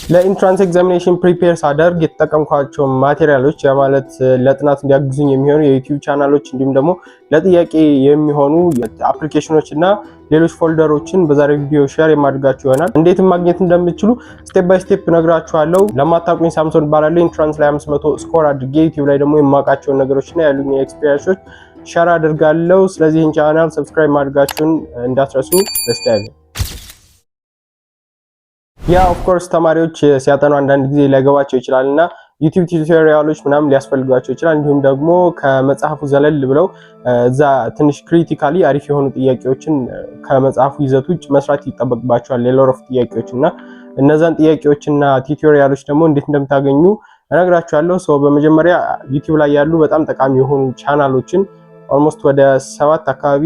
ለኢንትራንስ ኤግዛሚኔሽን ፕሪፔር ሳደርግ የተጠቀምኳቸው ማቴሪያሎች ያ ማለት ለጥናት እንዲያግዙኝ የሚሆኑ የዩቲዩብ ቻናሎች እንዲሁም ደግሞ ለጥያቄ የሚሆኑ አፕሊኬሽኖች እና ሌሎች ፎልደሮችን በዛሬው ቪዲዮ ሼር የማድርጋችሁ ይሆናል። እንዴትም ማግኘት እንደምትችሉ ስቴፕ ባይ ስቴፕ ነግራችኋለሁ። ለማታውቁኝ ሳምሶን እባላለሁ። ኢንትራንስ ላይ 500 ስኮር አድርጌ ዩቲዩብ ላይ ደግሞ የማውቃቸውን ነገሮችና ያሉኝ ኤክስፒሪየንሶች ሼር አድርጋለሁ። ስለዚህ ይህን ቻናል ሰብስክራይብ ማድረጋችሁን እንዳትረሱ። ደስታዬ ያ ኦፍ ኮርስ ተማሪዎች ሲያጠኑ አንዳንድ ጊዜ ሊያገባቸው ይችላልና ዩቲዩብ ቱቶሪያሎች ምናምን ሊያስፈልጓቸው ይችላል። እንዲሁም ደግሞ ከመጽሐፉ ዘለል ብለው እዛ ትንሽ ክሪቲካሊ አሪፍ የሆኑ ጥያቄዎችን ከመጽሐፉ ይዘት ውጭ መስራት ይጠበቅባቸዋል። ሌሎር ኦፍ ጥያቄዎች እና እነዛን ጥያቄዎችና ቱቶሪያሎች ደግሞ እንዴት እንደምታገኙ እነግራችኋለሁ። ሶ በመጀመሪያ ዩቲዩብ ላይ ያሉ በጣም ጠቃሚ የሆኑ ቻናሎችን ኦልሞስት ወደ 8 አካባቢ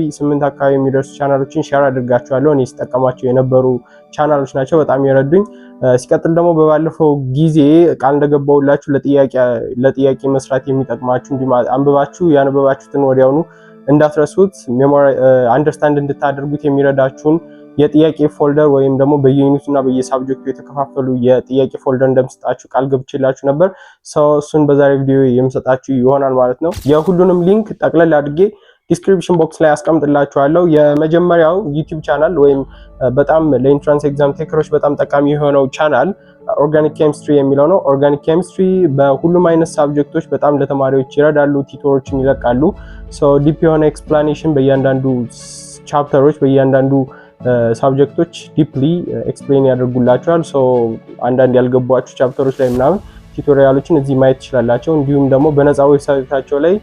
የሚደርሱ ቻናሎችን ሼር አድርጋችኋለሁ። እኔ ስጠቀማቸው የነበሩ ቻናሎች ናቸው፣ በጣም የረዱኝ። ሲቀጥል ደግሞ በባለፈው ጊዜ ቃል እንደገባውላችሁ ለጥያቄ መስራት የሚጠቅማችሁ እንዲሁም አንብባችሁ ያነበባችሁትን ወዲያውኑ እንዳትረሱት ሜሞሪ አንደርስታንድ እንድታደርጉት የሚረዳችሁን የጥያቄ ፎልደር ወይም ደግሞ በየዩኒቱና በየሳብጀክቱ የተከፋፈሉ የጥያቄ ፎልደር እንደምሰጣችሁ ቃል ገብቼላችሁ ነበር። እሱን በዛሬ ቪዲዮ የምሰጣችሁ ይሆናል ማለት ነው። የሁሉንም ሊንክ ጠቅለል አድርጌ ዲስክሪፕሽን ቦክስ ላይ አስቀምጥላችኋለሁ። የመጀመሪያው ዩቲዩብ ቻናል ወይም በጣም ለኢንትራንስ ኤግዛም ቴከሮች በጣም ጠቃሚ የሆነው ቻናል ኦርጋኒክ ኬሚስትሪ የሚለው ነው። ኦርጋኒክ ኬሚስትሪ በሁሉም አይነት ሳብጀክቶች በጣም ለተማሪዎች ይረዳሉ። ቲቶሮችን ይለቃሉ። ዲፕ የሆነ ኤክስፕላኔሽን በእያንዳንዱ ቻፕተሮች በእያንዳንዱ ሳብጀክቶች ዲፕሊ ኤክስፕሌን ያደርጉላችኋል። አንዳንድ ያልገባችሁ ቻፕተሮች ላይ ምናምን ቱቶሪያሎችን እዚህ ማየት ትችላላችሁ። እንዲሁም ደግሞ በነፃ ዌብሳይታቸው ላይ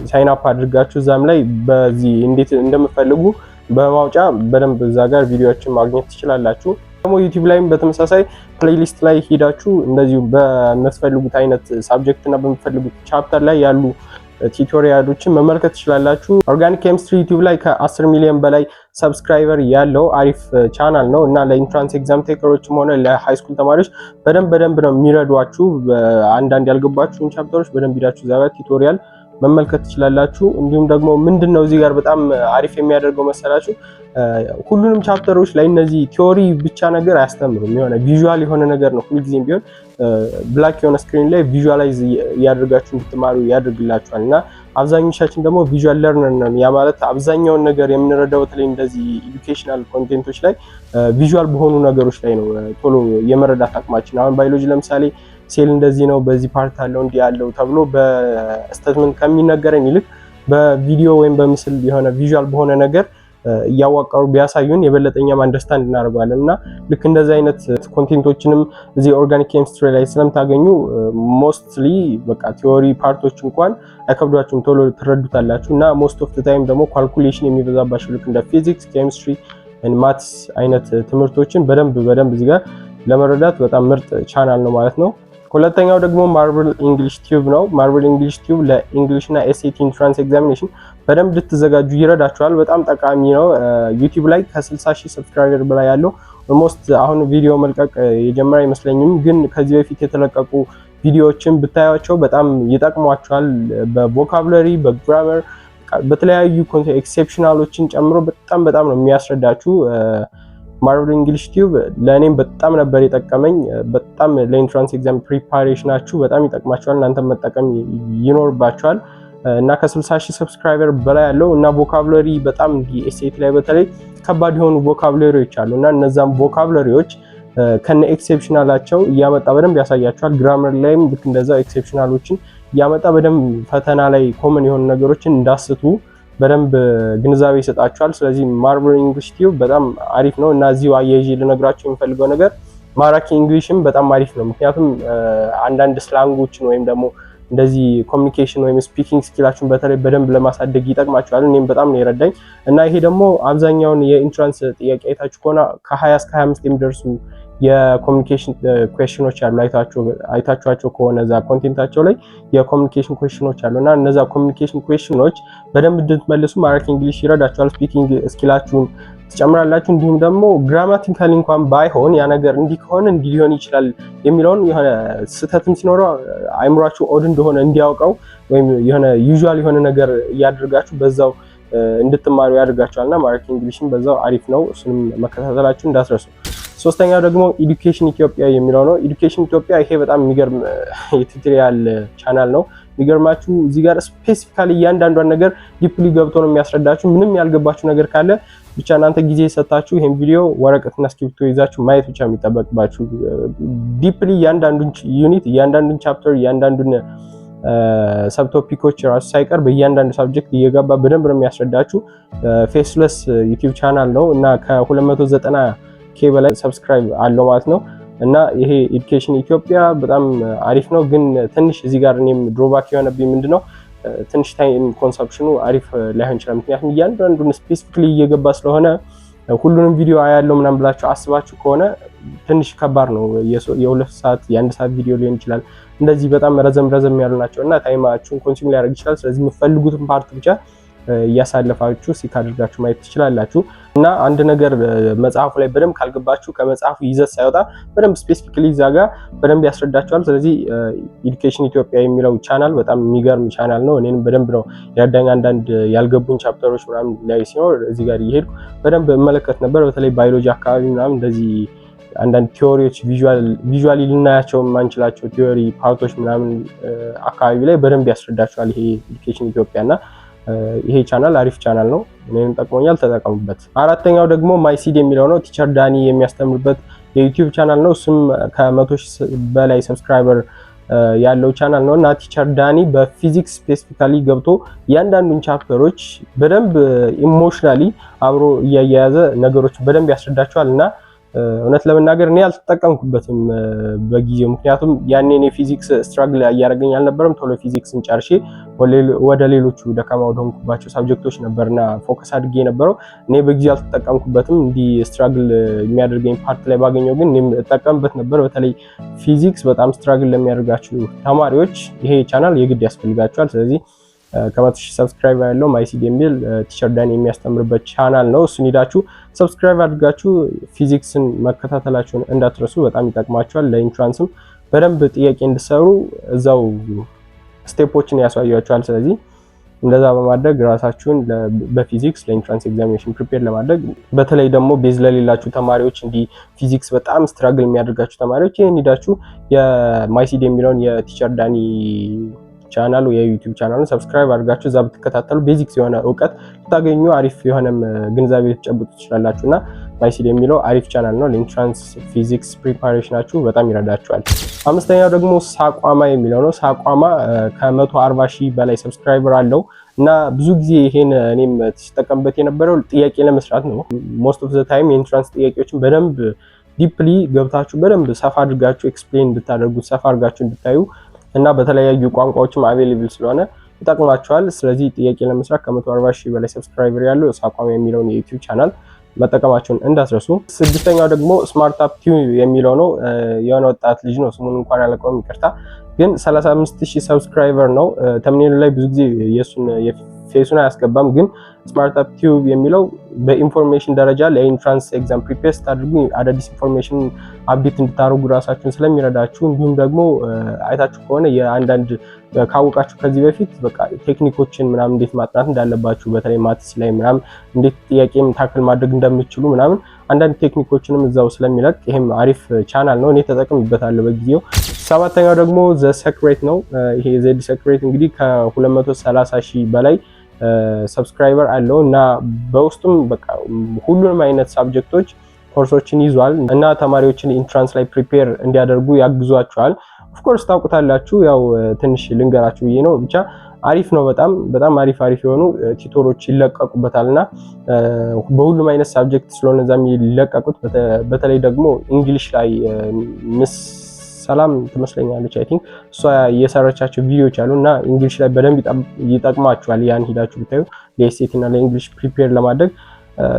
ሳይን አፕ አድርጋችሁ እዛም ላይ በዚህ እንዴት እንደምትፈልጉ በማውጫ በደንብ እዛ ጋር ቪዲዮዎችን ማግኘት ትችላላችሁ። ደግሞ ዩቲዩብ ላይም በተመሳሳይ ፕሌሊስት ላይ ሄዳችሁ እንደዚሁ በምትፈልጉት አይነት ሳብጀክት እና በምትፈልጉት ቻፕተር ላይ ያሉ ቱቶሪያሎችን መመልከት ትችላላችሁ። ኦርጋኒክ ኬሚስትሪ ዩቲዩብ ላይ ከ10 ሚሊዮን በላይ ሰብስክራይበር ያለው አሪፍ ቻናል ነው እና ለኢንትራንስ ኤግዛም ቴከሮችም ሆነ ለሃይ ስኩል ተማሪዎች በደንብ ነው የሚረዷችሁ። አንዳንድ ያልገባችሁን ቻፕተሮች በደንብ ሄዳችሁ እዛ ጋር ቱቶሪያል መመልከት ትችላላችሁ። እንዲሁም ደግሞ ምንድነው እዚህ ጋር በጣም አሪፍ የሚያደርገው መሰላችሁ ሁሉንም ቻፕተሮች ላይ እነዚህ ቲዮሪ ብቻ ነገር አያስተምሩም። የሆነ ቪዥዋል የሆነ ነገር ነው ሁልጊዜም ቢሆን ብላክ የሆነ ስክሪን ላይ ቪዥዋላይዝ ያደርጋችሁ እንድትማሩ ያደርግላችኋል እና አብዛኞቻችን ደግሞ ቪዥዋል ለርነር ነን። ያ ማለት አብዛኛውን ነገር የምንረዳው በተለይ እንደዚህ ኤዱኬሽናል ኮንቴንቶች ላይ ቪዥዋል በሆኑ ነገሮች ላይ ነው ቶሎ የመረዳት አቅማችን። አሁን ባዮሎጂ ለምሳሌ ሴል እንደዚህ ነው፣ በዚህ ፓርት አለው እንዲህ ያለው ተብሎ በስቴትመንት ከሚነገረን ይልቅ በቪዲዮ ወይም በምስል የሆነ ቪዥዋል በሆነ ነገር እያዋቀሩ ቢያሳዩን የበለጠኛም አንደርስታንድ እናደርጋለን እና ልክ እንደዚህ አይነት ኮንቴንቶችንም እዚህ ኦርጋኒክ ኬሚስትሪ ላይ ስለምታገኙ ሞስትሊ በቃ ቲዮሪ ፓርቶች እንኳን አይከብዷችሁም፣ ቶሎ ትረዱታላችሁ እና ሞስት ኦፍ ዘ ታይም ደግሞ ካልኩሌሽን የሚበዛባቸው ልክ እንደ ፊዚክስ፣ ኬሚስትሪ እና ማትስ አይነት ትምህርቶችን በደንብ እዚህ ጋር ለመረዳት በጣም ምርጥ ቻናል ነው ማለት ነው። ሁለተኛው ደግሞ ማርብል እንግሊሽ ቲዩብ ነው። ማርብል እንግሊሽ ቲዩብ ለእንግሊሽ እና ኤስኤቲ ኢንትራንስ ኤግዛሚኔሽን በደንብ እንድትዘጋጁ ይረዳችኋል። በጣም ጠቃሚ ነው። ዩቲዩብ ላይ ከ60,000 ሰብስክራይበር በላይ ያለው ኦልሞስት አሁን ቪዲዮ መልቀቅ የጀመረ አይመስለኝም፣ ግን ከዚህ በፊት የተለቀቁ ቪዲዮዎችን ብታዩቸው በጣም ይጠቅሟችኋል። በቮካብለሪ፣ በግራመር፣ በተለያዩ ኤክሴፕሽናሎችን ጨምሮ በጣም ነው የሚያስረዳችሁ። ማርብል እንግሊሽ ቲዩብ ለእኔም በጣም ነበር የጠቀመኝ። በጣም ለኢንትራንስ ኤግዛም ፕሪፓሬሽናችሁ በጣም ይጠቅማችኋል። እናንተ መጠቀም ይኖርባችኋል እና ከ60,000 ሰብስክራይበር በላይ ያለው እና ቮካብለሪ በጣም ኤስኤቲ ላይ በተለይ ከባድ የሆኑ ቮካብለሪዎች አሉ እና እነዛም ቮካብለሪዎች ከነ ኤክሴፕሽናላቸው እያመጣ በደንብ ያሳያችኋል። ግራመር ላይም ልክ እንደዛው ኤክሴፕሽናሎችን እያመጣ በደንብ ፈተና ላይ ኮመን የሆኑ ነገሮችን እንዳስቱ በደንብ ግንዛቤ ይሰጣችኋል። ስለዚህ ማርብል እንግሊሽ ቲዩብ በጣም አሪፍ ነው እና እዚሁ አያይዤ ልነግራችሁ የሚፈልገው ነገር ማራኪ እንግሊሽም በጣም አሪፍ ነው። ምክንያቱም አንዳንድ ስላንጎችን ወይም ደግሞ እንደዚህ ኮሚኒኬሽን ወይም ስፒኪንግ ስኪላችሁን በተለይ በደንብ ለማሳደግ ይጠቅማችኋል። እኔም በጣም ነው የረዳኝ እና ይሄ ደግሞ አብዛኛውን የኢንትራንስ ጥያቄ አይታችሁ ከሆነ ከ20 እስከ 25 የሚደርሱ የኮሚኒኬሽን ኩዌስችኖች አሉ። አይታችኋቸው ከሆነ እዛ ኮንቴንታቸው ላይ የኮሚኒኬሽን ኩዌስችኖች አሉ እና እነዛ ኮሚኒኬሽን ኩዌስችኖች በደንብ እንድትመልሱ ማራኪ እንግሊሽ ይረዳችኋል። ስፒኪንግ ስኪላችሁን ትጨምራላችሁ። እንዲሁም ደግሞ ግራማቲካሊ እንኳን ባይሆን ያ ነገር እንዲህ ከሆነ እንዲህ ሊሆን ይችላል የሚለውን የሆነ ስህተትም ሲኖረው አይምሯችሁ ኦድ እንደሆነ እንዲያውቀው ወይም የሆነ ዩዥዋል የሆነ ነገር እያደረጋችሁ በዛው እንድትማሩ ያደርጋችኋልና ማራኪ እንግሊሽን በዛው አሪፍ ነው። እሱንም መከታተላችሁ እንዳትረሱ። ሶስተኛው ደግሞ ኤዱኬሽን ኢትዮጵያ የሚለው ነው። ኤዱኬሽን ኢትዮጵያ ይሄ በጣም የሚገርም የቱቶሪያል ቻናል ነው። የሚገርማችሁ እዚህ ጋር ስፔሲፊካሊ እያንዳንዷን ነገር ዲፕሊ ገብቶ ነው የሚያስረዳችሁ። ምንም ያልገባችሁ ነገር ካለ ብቻ እናንተ ጊዜ ሰጣችሁ ይሄን ቪዲዮ ወረቀትና እስክሪብቶ ይዛችሁ ማየት ብቻ የሚጠበቅባችሁ። ዲፕሊ እያንዳንዱን ዩኒት፣ እያንዳንዱን ቻፕተር፣ እያንዳንዱን ሰብቶፒኮች ራሱ ሳይቀር በእያንዳንዱ ሳብጀክት እየገባ በደንብ ነው የሚያስረዳችሁ። ፌስለስ ዩቲዩብ ቻናል ነው እና ከ290K በላይ ሰብስክራይብ አለው ማለት ነው። እና ይሄ ኤዱኬሽን ኢትዮጵያ በጣም አሪፍ ነው። ግን ትንሽ እዚህ ጋር እኔም ድሮባክ የሆነብኝ ምንድነው ትንሽ ታይም ኮንሰፕሽኑ አሪፍ ላይሆን ይችላል። ምክንያቱም እያንዳንዱን ስፔሲፊክሊ እየገባ ስለሆነ ሁሉንም ቪዲዮ አያለው ምናምን ብላችሁ አስባችሁ ከሆነ ትንሽ ከባድ ነው። የ2 ሰዓት የ1 ሰዓት ቪዲዮ ሊሆን ይችላል። እንደዚህ በጣም ረዘም ያሉ ናቸው እና ታይማችሁን ኮንሱም ሊያደርግ ይችላል። ስለዚህ የምትፈልጉትን ፓርት ብቻ እያሳለፋችሁ ሲክ አድርጋችሁ ማየት ትችላላችሁ። እና አንድ ነገር መጽሐፉ ላይ በደንብ ካልገባችሁ ከመጽሐፉ ይዘት ሳይወጣ በደንብ ስፔሲፊካሊ እዛ ጋር በደንብ ያስረዳችኋል። ስለዚህ ኤዱኬሽን ኢትዮጵያ የሚለው ቻናል በጣም የሚገርም ቻናል ነው። እኔንም በደንብ ነው ያዳኝ። አንዳንድ ያልገቡኝ ቻፕተሮች ምናምን ላይ ሲኖር እዚህ ጋር እየሄድኩ በደንብ እመለከት ነበር። በተለይ ባዮሎጂ አካባቢ ምናምን እንደዚህ አንዳንድ ቲዮሪዎች ቪዥዋሊ ልናያቸው የማንችላቸው ቲዮሪ ፓርቶች ምናምን አካባቢ ላይ በደንብ ያስረዳችኋል ይሄ ኤዱኬሽን ኢትዮጵያ እና ይሄ ቻናል አሪፍ ቻናል ነው። እኔንም ጠቅሞኛል፣ ተጠቀሙበት። አራተኛው ደግሞ ማይሲድ የሚለው ነው። ቲቸር ዳኒ የሚያስተምርበት የዩቲዩብ ቻናል ነው። እሱም ከ100,000 በላይ ሰብስክራይበር ያለው ቻናል ነው እና ቲቸር ዳኒ በፊዚክስ ስፔሲፊካሊ ገብቶ እያንዳንዱን ቻፕተሮች በደንብ ኢሞሽናሊ አብሮ እያያያዘ ነገሮች በደንብ ያስረዳቸዋል እና እውነት ለመናገር እኔ አልተጠቀምኩበትም በጊዜው። ምክንያቱም ያኔ እኔ ፊዚክስ ስትራግል እያደረገኝ አልነበረም። ቶሎ ፊዚክስን ጨርሼ ወደ ሌሎቹ ደካማ ወደሆንኩባቸው ሳብጀክቶች ነበርና ፎከስ አድርጌ የነበረው። እኔ በጊዜው አልተጠቀምኩበትም። እንዲህ ስትራግል የሚያደርገኝ ፓርት ላይ ባገኘው ግን እኔም እጠቀምበት ነበር። በተለይ ፊዚክስ በጣም ስትራግል ለሚያደርጋችሁ ተማሪዎች ይሄ ቻናል የግድ ያስፈልጋቸዋል። ስለዚህ ከ100,000 ሰብስክራይብ ያለው ማይሲድ የሚል ቲቸር ዳኒ የሚያስተምርበት ቻናል ነው። እሱን ሄዳችሁ ሰብስክራይብ አድርጋችሁ ፊዚክስን መከታተላችሁን እንዳትረሱ፣ በጣም ይጠቅማችኋል። ለኢንትራንስም በደንብ ጥያቄ እንድሰሩ እዛው ስቴፖችን ያሳያችኋል። ስለዚህ እንደዛ በማድረግ ራሳችሁን በፊዚክስ ለኢንትራንስ ኤግዛሚኔሽን ፕሪፔር ለማድረግ በተለይ ደግሞ ቤዝ ለሌላችሁ ተማሪዎች እንዲህ ፊዚክስ በጣም ስትራግል የሚያደርጋችሁ ተማሪዎች ይሄን ሄዳችሁ የማይሲድ የሚለውን የቲቸር ዳኒ ቻናሉ የዩቲዩብ ቻናሉን ሰብስክራይብ አድርጋችሁ እዛ ብትከታተሉ ቤዚክስ የሆነ እውቀት ልታገኙ አሪፍ የሆነም ግንዛቤ ልትጨብጡ ትችላላችሁና ማይሲድ የሚለው አሪፍ ቻናል ነው። ለኢንትራንስ ፊዚክስ ፕሪፓሬሽናችሁ በጣም ይረዳችኋል። አምስተኛው ደግሞ ሳቋማ የሚለው ነው። ሳቋማ ከ140,000 በላይ ሰብስክራይበር አለው እና ብዙ ጊዜ ይሄን እኔም ተጠቀምበት የነበረው ጥያቄ ለመስራት ነው። ሞስት ኦፍ ዘ ታይም የኢንትራንስ ጥያቄዎችን በደንብ ዲፕሊ ገብታችሁ በደንብ ሰፋ አድርጋችሁ ኤክስፕሌን እንድታደርጉት ሰፋ አድርጋችሁ እንድታዩ እና በተለያዩ ቋንቋዎችም አቬሌብል ስለሆነ ይጠቅማችኋል። ስለዚህ ጥያቄ ለመስራት ከ140,000 በላይ ሰብስክራይበር ያለው ሳቋማ የሚለውን የዩቲዩብ ቻናል መጠቀማችሁን እንዳትረሱ። ስድስተኛው ደግሞ ስማርት አፕ ቲዩብ የሚለው ነው። የሆነ ወጣት ልጅ ነው፣ ስሙን እንኳን አላውቀውም ይቅርታ። ግን 35,000 ሰብስክራይበር ነው። ተምኔሉ ላይ ብዙ ጊዜ የሱን ፌሱን አያስገባም። ግን ስማርት አፕ ቲዩብ የሚለው በኢንፎርሜሽን ደረጃ ለኢንትራንስ ኤግዛም ፕሪፔር ስታደርጉ አዳዲስ ኢንፎርሜሽን አፕዴት እንድታደርጉ ራሳችሁን ስለሚረዳችሁ፣ እንዲሁም ደግሞ አይታችሁ ከሆነ የአንዳንድ ካወቃችሁ ከዚህ በፊት በቃ ቴክኒኮችን ምናምን እንዴት ማጥናት እንዳለባችሁ በተለይ ማትስ ላይ ምናምን እንዴት ጥያቄም ታክል ማድረግ እንደምትችሉ ምናምን አንዳንድ ቴክኒኮችንም እዛው ስለሚለቅ ይሄም አሪፍ ቻናል ነው። እኔ ተጠቅምበታለሁ በጊዜው። ሰባተኛው ደግሞ ዘ ሰክሬት ነው። ይሄ ዘ ሰክሬት እንግዲህ ከ230,000 በላይ ሰብስክራይበር አለው እና በውስጡም በቃ ሁሉንም አይነት ሳብጀክቶች ኮርሶችን ይዟል እና ተማሪዎችን ኢንትራንስ ላይ ፕሪፔር እንዲያደርጉ ያግዟቸዋል። ኦፍኮርስ ታውቁታላችሁ፣ ያው ትንሽ ልንገራችሁ ብዬ ነው። ብቻ አሪፍ ነው። በጣም አሪፍ የሆኑ ቲቶሮች ይለቀቁበታል እና በሁሉም አይነት ሳብጀክት ስለሆነ እዛም ይለቀቁት። በተለይ ደግሞ እንግሊሽ ላይ ምስ ሰላም ትመስለኛለች አይ ቲንክ እሷ የሰራቻቸው ቪዲዮዎች አሉ እና እንግሊሽ ላይ በደንብ ይጠቅማችኋል። ያን ሄዳችሁ ብታዩ ለኤስኤቲ እና ለእንግሊሽ ፕሪፔር ለማድረግ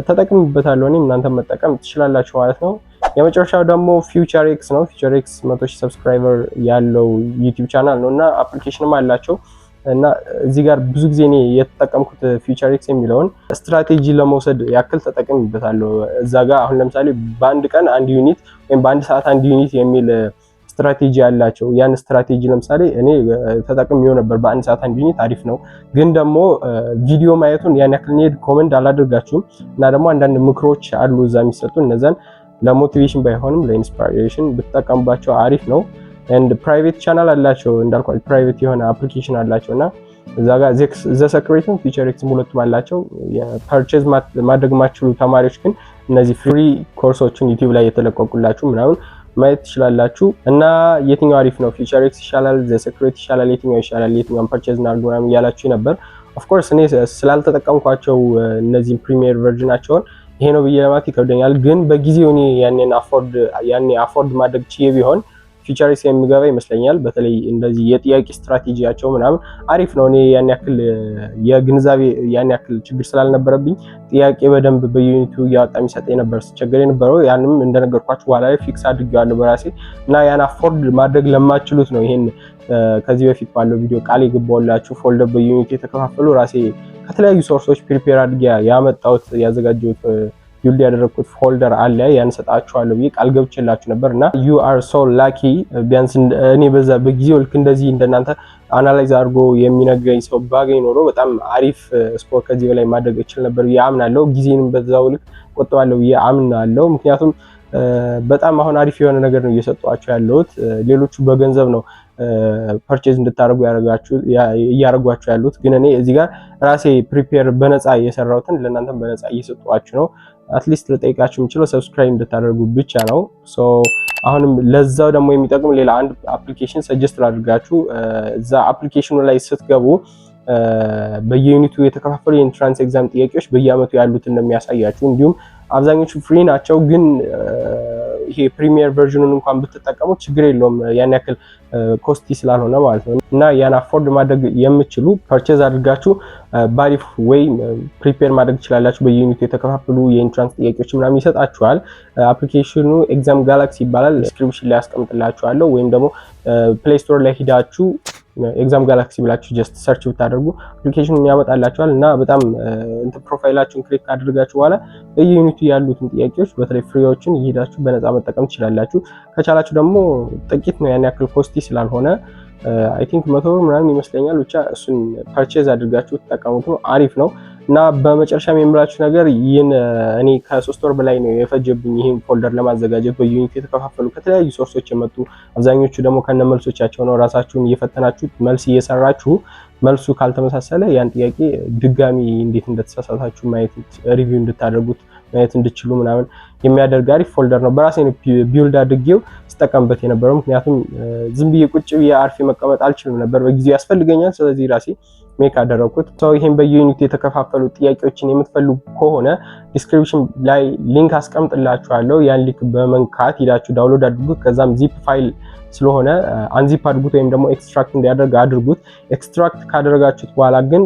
ተጠቅምበታለሁ። እኔም እናንተም መጠቀም ትችላላችሁ ማለት ነው። የመጨረሻው ደግሞ ፊውቸር ኤክስ ነው። ፊውቸር ኤክስ 100,000 ሰብስክራይበር ያለው ዩቲዩብ ቻናል ነው እና አፕሊኬሽንም አላቸው እና እዚህ ጋር ብዙ ጊዜ እኔ የተጠቀምኩት ፊውቸር ኤክስ የሚለውን ስትራቴጂ ለመውሰድ ያክል ተጠቅምበታለሁ። እዛ ጋር አሁን ለምሳሌ በአንድ ቀን አንድ ዩኒት ወይም በአንድ ሰዓት አንድ ዩኒት የሚል ስትራቴጂ ያላቸው ያን ስትራቴጂ ለምሳሌ እኔ ተጠቅሜው ነበር። በአንድ ሰዓት አንድ ዩኒት አሪፍ ነው፣ ግን ደግሞ ቪዲዮ ማየቱን ያን ያክል ኔድ ኮመንድ አላደርጋችሁም እና ደግሞ አንዳንድ ምክሮች አሉ እዛ የሚሰጡ እነዛን ለሞቲቬሽን ባይሆንም ለኢንስፓይሬሽን ብትጠቀሙባቸው አሪፍ ነው። ኤንድ ፕራይቬት ቻናል አላቸው እንዳልኳችሁ ፕራይቬት የሆነ አፕሊኬሽን አላቸውና እዛ ጋር ዘ ሰክሬትም ፊቸር ኤክስም ሁለቱም አላቸው። የፐርቼዝ ማድረግ ማችሉ ተማሪዎች ግን እነዚህ ፍሪ ኮርሶችን ዩቲዩብ ላይ የተለቀቁላችሁ ምናምን ማየት ትችላላችሁ። እና የትኛው አሪፍ ነው ፊቸር ኤክስ ይሻላል ዘ ሰክሬት ይሻላል የትኛው ይሻላል የትኛውን ፐርቼዝ እናድርግ ምናምን እያላችሁ ነበር። ኦፍ ኮርስ እኔ ስላልተጠቀምኳቸው እነዚህን ፕሪሚየር ቨርዥናቸውን ይሄ ነው ብዬ ለማለት ይከብደኛል። ግን በጊዜው እኔ ያኔ አፎርድ ማድረግ ችዬ ቢሆን ፊቸርስ የሚገባ ይመስለኛል። በተለይ እንደዚህ የጥያቄ ስትራቴጂያቸው ምናምን አሪፍ ነው። እኔ ያን ያክል የግንዛቤ ያን ያክል ችግር ስላልነበረብኝ ጥያቄ በደንብ በዩኒቱ እያወጣ የሚሰጠኝ ነበር ስቸገር የነበረው። ያንም እንደነገርኳችሁ በኋላ ላይ ፊክስ አድርጌዋለሁ በራሴ እና ያን አፎርድ ማድረግ ለማችሉት ነው ይሄን ከዚህ በፊት ባለው ቪዲዮ ቃል የገባሁላችሁ ፎልደር በዩኒቱ የተከፋፈሉ ራሴ ከተለያዩ ሶርሶች ፕሪፔር አድርጌ ያመጣሁት ያዘጋጀሁት ቢልድ ያደረኩት ፎልደር አለ ያን ሰጣችኋለሁ ብዬ ቃል ገብቼላችሁ ነበርና you are so lucky ቢያንስ እኔ በዛ በጊዜው ልክ እንደዚህ እንደናንተ አናላይዝ አድርጎ የሚነግረኝ ሰው ባገኝ ኖሮ በጣም አሪፍ ስኮር ከዚህ በላይ ማድረግ እችል ነበር ብዬ አምናለሁ። ጊዜንም በዛው ልክ ቆጥባለሁ ብዬ አምናለሁ። ምክንያቱም በጣም አሁን አሪፍ የሆነ ነገር ነው እየሰጧችሁ ያለሁት። ሌሎቹ በገንዘብ ነው ፐርቼዝ እንድታደርጉ እያደረጓችሁ ያሉት፣ ግን እኔ እዚህ ጋር ራሴ ፕሪፔር በነፃ እየሰራሁትን ለእናንተም በነፃ እየሰጧችሁ ነው። አትሊስት ልጠይቃችሁ የምችለው ሰብስክራይብ እንድታደርጉ ብቻ ነው። ሶ አሁንም ለዛው ደግሞ የሚጠቅም ሌላ አንድ አፕሊኬሽን ሰጀስት ላድርጋችሁ። እዛ አፕሊኬሽኑ ላይ ስትገቡ በየዩኒቱ የተከፋፈሉ የኢንትራንስ ኤግዛም ጥያቄዎች በየአመቱ ያሉትን ነው የሚያሳያችሁ። እንዲሁም አብዛኞቹ ፍሪ ናቸው፣ ግን ይሄ ፕሪሚየር ቨርዥኑን እንኳን ብትጠቀሙት ችግር የለውም ያን ያክል ኮስቲ ስላልሆነ ማለት ነው። እና ያን አፎርድ ማድረግ የምትችሉ ፐርቼዝ አድርጋችሁ ባሪፍ ወይ ፕሪፔር ማድረግ ትችላላችሁ። በዩኒቱ የተከፋፈሉ የኢንትራንስ ጥያቄዎች ምናምን ይሰጣችኋል። አፕሊኬሽኑ ኤግዛም ጋላክሲ ይባላል። ዲስክሪፕሽን ላይ አስቀምጥላችኋለሁ፣ ወይም ደግሞ ፕሌይ ስቶር ላይ ሂዳችሁ ኤግዛም ጋላክሲ ብላችሁ ጀስት ሰርች ብታደርጉ አፕሊኬሽኑን ያመጣላችኋል። እና በጣም ፕሮፋይላችሁን ክሊክ ካደረጋችሁ በኋላ በዩኒቱ ያሉትን ጥያቄዎች በተለይ ፍሪዎችን ይሄዳችሁ በነፃ መጠቀም ትችላላችሁ። ከቻላችሁ ደግሞ ጥቂት ነው ያን ያክል ኮስቲ ስላልሆነ አይ ቲንክ 100 ብር ምናምን ይመስለኛል። ብቻ እሱን ፐርቼዝ አድርጋችሁ ተጠቀሙት ነው፣ አሪፍ ነው። እና በመጨረሻም የምላችሁ ነገር ይህን እኔ ከ3 ወር በላይ ነው የፈጀብኝ ይህን ፎልደር ለማዘጋጀት። በዩኒት የተከፋፈሉ ከተለያዩ ሶርሶች የመጡ አብዛኞቹ ደግሞ ከነመልሶቻቸው ነው። ራሳችሁን እየፈተናችሁ መልስ እየሰራችሁ መልሱ ካልተመሳሰለ ያን ጥያቄ ድጋሚ እንዴት እንደተሳሳታችሁ ማየት ሪቪው እንድታደርጉት ማየት እንድችሉ ምናምን የሚያደርግ አሪፍ ፎልደር ነው። በራሴ ነው ቢልድ አድርጌው ስጠቀምበት የነበረው። ምክንያቱም ዝም ብዬ ቁጭ ብዬ አርፌ መቀመጥ አልችልም ነበር፣ በጊዜው ያስፈልገኛል። ስለዚህ ራሴ ሜክ አደረኩት። ሰው ይሄን በዩኒት የተከፋፈሉ ጥያቄዎችን የምትፈልጉ ከሆነ ዲስክሪፕሽን ላይ ሊንክ አስቀምጥላችኋለሁ። ያን ሊንክ በመንካት ሄዳችሁ ዳውንሎድ አድርጉት። ከዛም ዚፕ ፋይል ስለሆነ አንዚፕ አድርጉት ወይም ደግሞ ኤክስትራክት እንዲያደርግ አድርጉት። ኤክስትራክት ካደረጋችሁት በኋላ ግን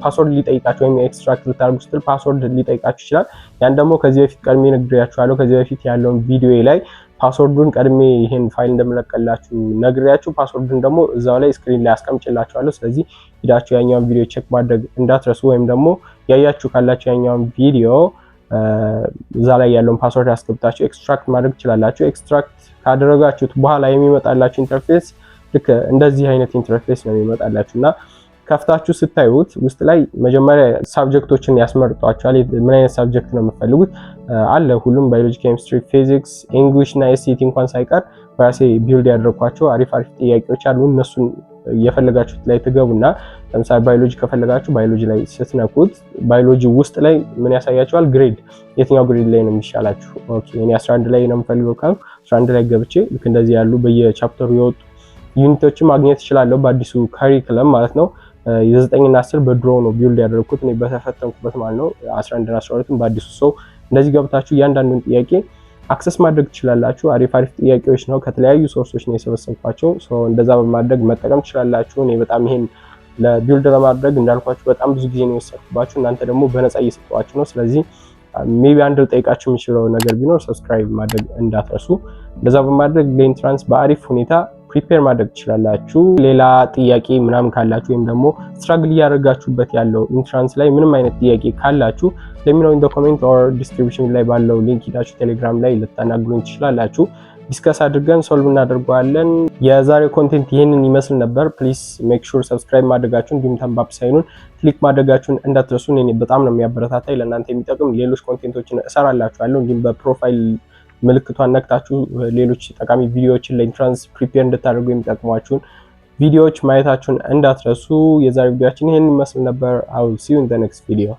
ፓስወርድ ሊጠይቃችሁ ወይም ኤክስትራክት ልታደርጉ ስትል ፓስወርድ ሊጠይቃችሁ ይችላል። ያን ደግሞ ከዚህ በፊት ቀድሜ ነግሬያችኋለሁ። ከዚህ በፊት ያለውን ቪዲዮ ላይ ፓስወርዱን ቀድሜ ይሄን ፋይል እንደምለቀላችሁ ነግሬያችሁ ፓስወርዱን ደግሞ እዛው ላይ ስክሪን ላይ አስቀምጬላችኋለሁ። ስለዚህ ሂዳችሁ ያኛውን ቪዲዮ ቼክ ማድረግ እንዳትረሱ፣ ወይም ደግሞ ያያችሁ ካላችሁ ያኛውን ቪዲዮ እዛ ላይ ያለውን ፓስወርድ አስገብታችሁ ኤክስትራክት ማድረግ ትችላላችሁ። ኤክስትራክት ካደረጋችሁት በኋላ የሚመጣላችሁ ኢንተርፌስ ልክ እንደዚህ አይነት ኢንተርፌስ ነው የሚመጣላችሁ እና ከፍታችሁ ስታዩት ውስጥ ላይ መጀመሪያ ሳብጀክቶችን ያስመርጧቸዋል። ምን አይነት ሳብጀክት ነው የምትፈልጉት አለ። ሁሉም ባዮሎጂ፣ ኬሚስትሪ፣ ፊዚክስ፣ ኢንግሊሽ እና ኤስሲቲ እንኳን ሳይቀር በራሴ ቢልድ ያደረኳቸው አሪፍ ጥያቄዎች አሉ። እነሱን የፈለጋችሁት ላይ ትገቡና ለምሳሌ ባዮሎጂ ከፈለጋችሁ ባዮሎጂ ላይ ስትነኩት ባዮሎጂ ውስጥ ላይ ምን ያሳያችኋል? ግሬድ፣ የትኛው ግሬድ ላይ ነው የሚሻላችሁ። ኦኬ እኔ 11 ላይ ነው የምፈልገው ካሉ 11 ላይ ገብቼ ልክ እንደዚህ ያሉ በየቻፕተሩ የወጡ ዩኒቶችን ማግኘት እችላለሁ በአዲሱ ካሪኩለም ማለት ነው። የ9 እና 10 በድሮ ነው ቢልድ ያደረኩት እኔ በተፈተንኩበት ማለት ነው። 11 እና 12 በአዲሱ ሰው እንደዚህ ገብታችሁ እያንዳንዱን ጥያቄ አክሰስ ማድረግ ትችላላችሁ። አሪፍ ጥያቄዎች ነው፣ ከተለያዩ ሶርሶች ነው የሰበሰብኳቸው። እንደዛ በማድረግ መጠቀም ትችላላችሁ። እኔ በጣም ይሄን ለቢልድ ለማድረግ እንዳልኳችሁ በጣም ብዙ ጊዜ ነው የወሰድኩባችሁ። እናንተ ደግሞ በነፃ እየሰጧችሁ ነው። ስለዚህ ሜቢ አንድ ልጠይቃችሁ የሚችለው ነገር ቢኖር ሰብስክራይብ ማድረግ እንዳትረሱ። እንደዛ በማድረግ ለኢንትራንስ በአሪፍ ሁኔታ ፕሪፔር ማድረግ ትችላላችሁ። ሌላ ጥያቄ ምናምን ካላችሁ ወይም ደግሞ ስትራግል እያደረጋችሁበት ያለው ኢንትራንስ ላይ ምንም አይነት ጥያቄ ካላችሁ ለሚኖር ኢን ኮሜንት ኦር ዲስክሪፕሽን ላይ ባለው ሊንክ ሄዳችሁ ቴሌግራም ላይ ልታናግሩኝ ትችላላችሁ። ዲስከስ አድርገን ሶልቭ እናደርገዋለን። የዛሬው ኮንቴንት ይህንን ይመስል ነበር። ፕሊዝ ሜክ ሹር ሰብስክራይብ ማድረጋችሁን እንዲሁም ተምባብ ሳይኑን ክሊክ ማድረጋችሁን እንዳትረሱ። እኔ በጣም ነው የሚያበረታታኝ፣ ለእናንተ የሚጠቅም ሌሎች ኮንቴንቶችን እሰራላችኋለሁ። እንዲሁም በፕሮፋይል ምልክቷን ነክታችሁ ሌሎች ጠቃሚ ቪዲዮዎችን ለኢንትራንስ ፕሪፔር እንድታደርጉ የሚጠቅሟችሁን ቪዲዮዎች ማየታችሁን እንዳትረሱ። የዛሬው ቪዲዮአችን ይሄን ይመስል ነበር። I will see you in the next video.